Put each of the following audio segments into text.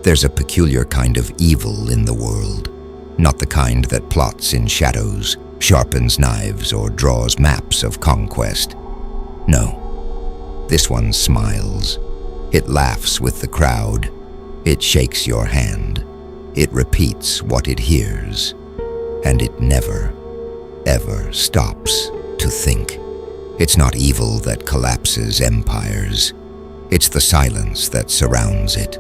There's a peculiar kind of evil in the world, not the kind that plots in shadows, sharpens knives, or draws maps of conquest. No, this one smiles. It laughs with the crowd. It shakes your hand. It repeats what it hears. And it never, ever stops to think. It's not evil that collapses empires. It's the silence that surrounds it.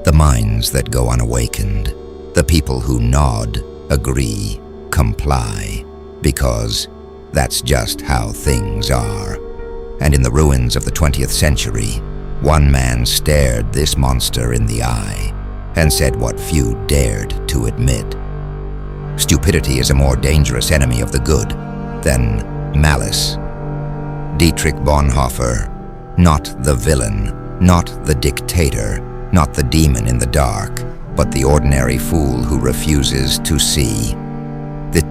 The minds that go unawakened. The people who nod, agree, comply, because that's just how things are. And in the ruins of the 20th century, one man stared this monster in the eye and said what few dared to admit. Stupidity is a more dangerous enemy of the good than malice. Dietrich Bonhoeffer, not the villain, not the dictator, not the demon in the dark, but the ordinary fool who refuses to see. This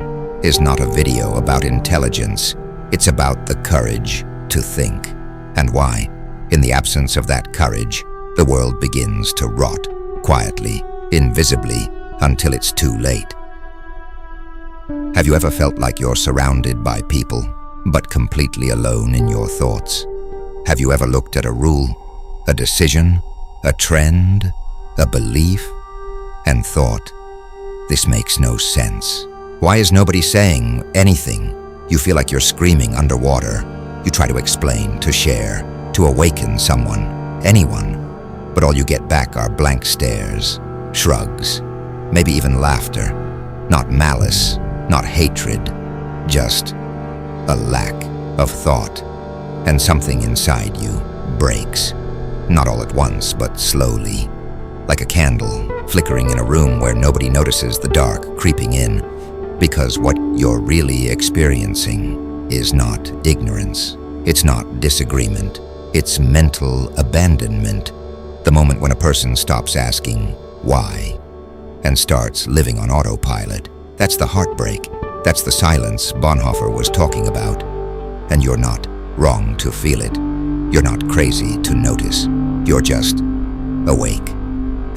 is not a video about intelligence. It's about the courage to think. And why, in the absence of that courage, the world begins to rot, quietly, invisibly, until it's too late. Have you ever felt like you're surrounded by people, but completely alone in your thoughts? Have you ever looked at a rule, a decision, a trend, a belief, and thought, this makes no sense? Why is nobody saying anything? You feel like you're screaming underwater. You try to explain, to share, to awaken someone, anyone, but all you get back are blank stares, shrugs, maybe even laughter. Not malice, not hatred, just a lack of thought. And something inside you breaks. Not all at once, but slowly. Like a candle flickering in a room where nobody notices the dark creeping in. Because what you're really experiencing is not ignorance. It's not disagreement. It's mental abandonment. The moment when a person stops asking why and starts living on autopilot. That's the heartbreak. That's the silence Bonhoeffer was talking about. And you're not wrong to feel it. You're not crazy to notice. You're just awake.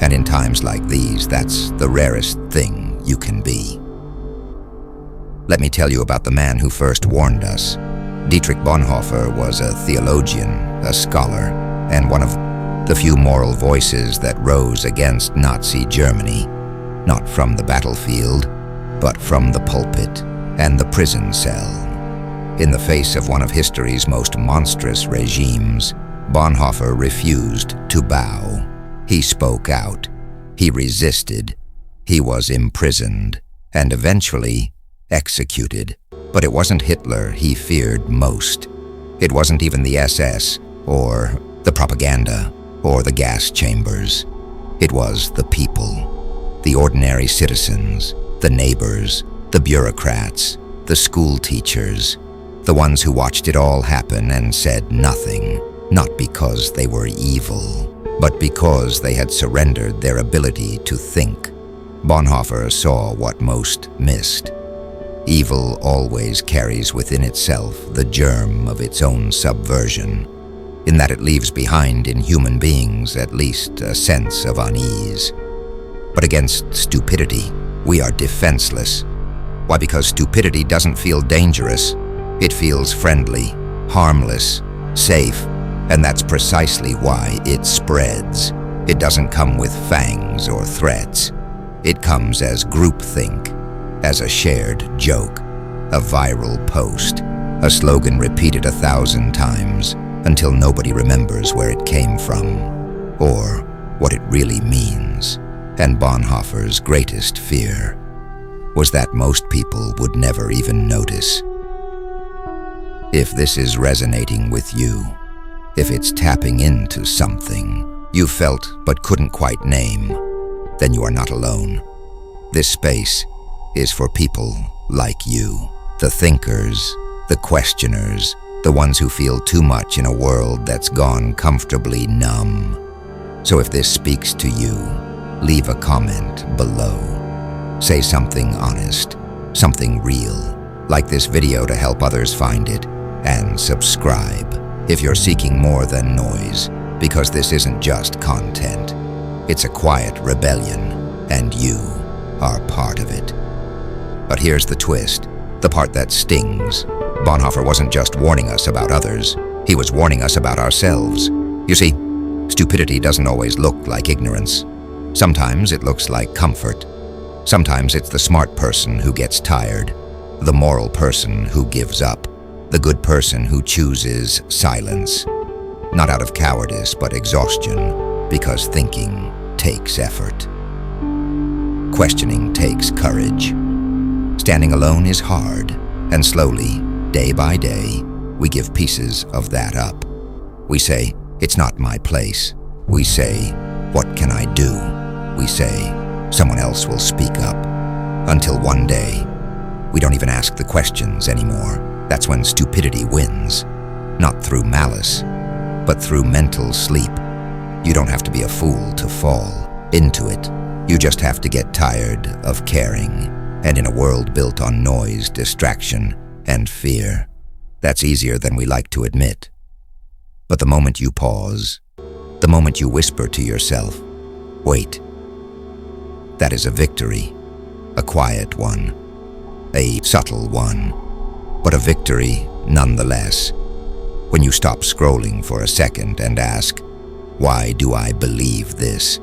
And in times like these, that's the rarest thing you can be. Let me tell you about the man who first warned us. Dietrich Bonhoeffer was a theologian, a scholar, and one of the few moral voices that rose against Nazi Germany, not from the battlefield, but from the pulpit and the prison cell. In the face of one of history's most monstrous regimes, Bonhoeffer refused to bow. He spoke out. He resisted. He was imprisoned and eventually executed. But it wasn't Hitler he feared most. It wasn't even the SS or the propaganda or the gas chambers. It was the people, the ordinary citizens, the neighbors, the bureaucrats, the school teachers, the ones who watched it all happen and said nothing, not because they were evil, but because they had surrendered their ability to think. Bonhoeffer saw what most missed. Evil always carries within itself the germ of its own subversion, in that it leaves behind in human beings at least a sense of unease. But against stupidity, we are defenseless. Why? Because stupidity doesn't feel dangerous. It feels friendly, harmless, safe, and that's precisely why it spreads. It doesn't come with fangs or threats. It comes as groupthink, as a shared joke, a viral post, a slogan repeated 1,000 times until nobody remembers where it came from or what it really means. And Bonhoeffer's greatest fear was that most people would never even notice. If this is resonating with you, if it's tapping into something you felt but couldn't quite name, then you are not alone. This space is for people like you, the thinkers, the questioners, the ones who feel too much in a world that's gone comfortably numb. So if this speaks to you, leave a comment below. Say something honest, something real, like this video to help others find it, and subscribe if you're seeking more than noise, because this isn't just content. It's a quiet rebellion, and you are part of it. But here's the twist, the part that stings. Bonhoeffer wasn't just warning us about others, he was warning us about ourselves. You see, stupidity doesn't always look like ignorance. Sometimes it looks like comfort. Sometimes it's the smart person who gets tired, the moral person who gives up, the good person who chooses silence. Not out of cowardice, but exhaustion, because thinking takes effort. Questioning takes courage. Standing alone is hard, and slowly, day by day, we give pieces of that up. We say, it's not my place. We say, what can I do? We say, someone else will speak up. Until one day, we don't even ask the questions anymore. That's when stupidity wins. Not through malice, but through mental sleep. You don't have to be a fool to fall into it. You just have to get tired of caring. And in a world built on noise, distraction, and fear, that's easier than we like to admit. But the moment you pause, the moment you whisper to yourself, wait, that is a victory, a quiet one, a subtle one, but a victory nonetheless. When you stop scrolling for a second and ask, why do I believe this?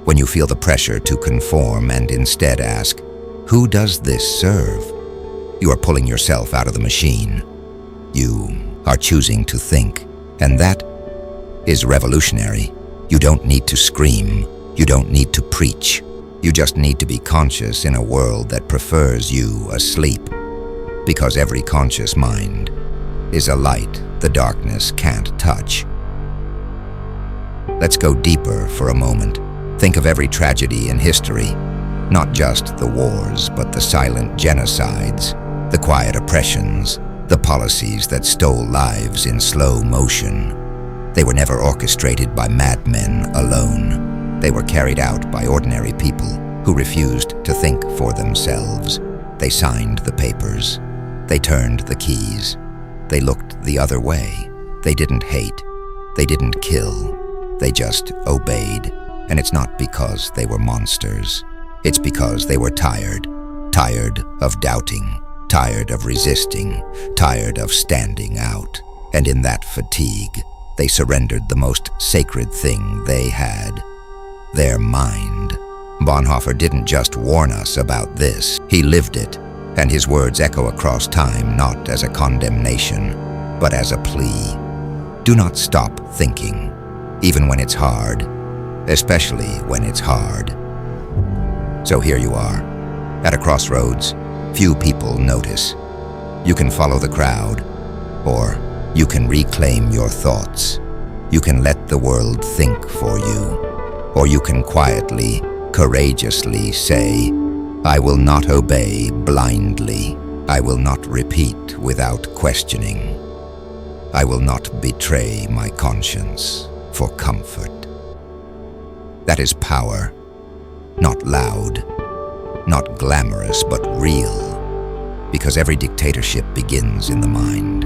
When you feel the pressure to conform and instead ask, who does this serve? You are pulling yourself out of the machine. You are choosing to think, and that is revolutionary. You don't need to scream. You don't need to preach. You just need to be conscious in a world that prefers you asleep, because every conscious mind is a light the darkness can't touch. Let's go deeper for a moment. Think of every tragedy in history, not just the wars, but the silent genocides, the quiet oppressions, the policies that stole lives in slow motion. They were never orchestrated by madmen alone. They were carried out by ordinary people who refused to think for themselves. They signed the papers. They turned the keys. They looked the other way. They didn't hate. They didn't kill. They just obeyed. And it's not because they were monsters. It's because they were tired. Tired of doubting. Tired of resisting. Tired of standing out. And in that fatigue, they surrendered the most sacred thing they had, their mind. Bonhoeffer didn't just warn us about this, he lived it, and his words echo across time not as a condemnation, but as a plea. Do not stop thinking, even when it's hard, especially when it's hard. So here you are, at a crossroads, few people notice. You can follow the crowd, or you can reclaim your thoughts. You can let the world think for you. Or you can quietly, courageously say, I will not obey blindly. I will not repeat without questioning. I will not betray my conscience for comfort. That is power, not loud, not glamorous, but real. Because every dictatorship begins in the mind.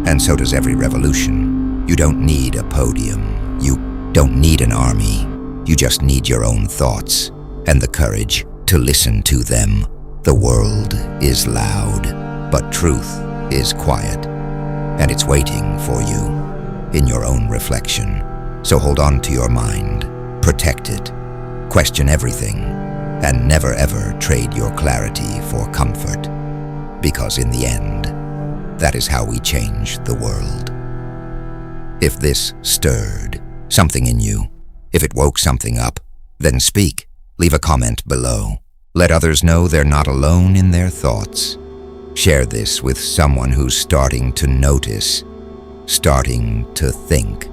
And so does every revolution. You don't need a podium. You don't need an army. You just need your own thoughts and the courage to listen to them. The world is loud, but truth is quiet. And it's waiting for you in your own reflection. So hold on to your mind, protect it, question everything, and never ever trade your clarity for comfort. Because in the end, that is how we change the world. If this stirred something in you, if it woke something up, then speak. Leave a comment below. Let others know they're not alone in their thoughts. Share this with someone who's starting to notice, starting to think.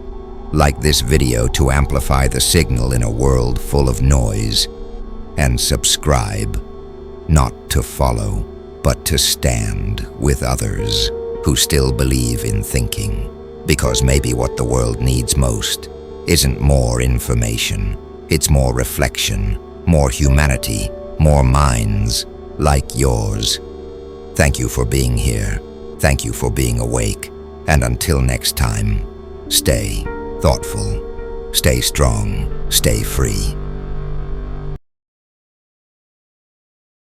Like this video to amplify the signal in a world full of noise. And subscribe, not to follow, but to stand with others who still believe in thinking. Because maybe what the world needs most isn't more information, it's more reflection, more humanity, more minds like yours. Thank you for being here. Thank you for being awake. And until next time, stay thoughtful, Stay strong, stay free.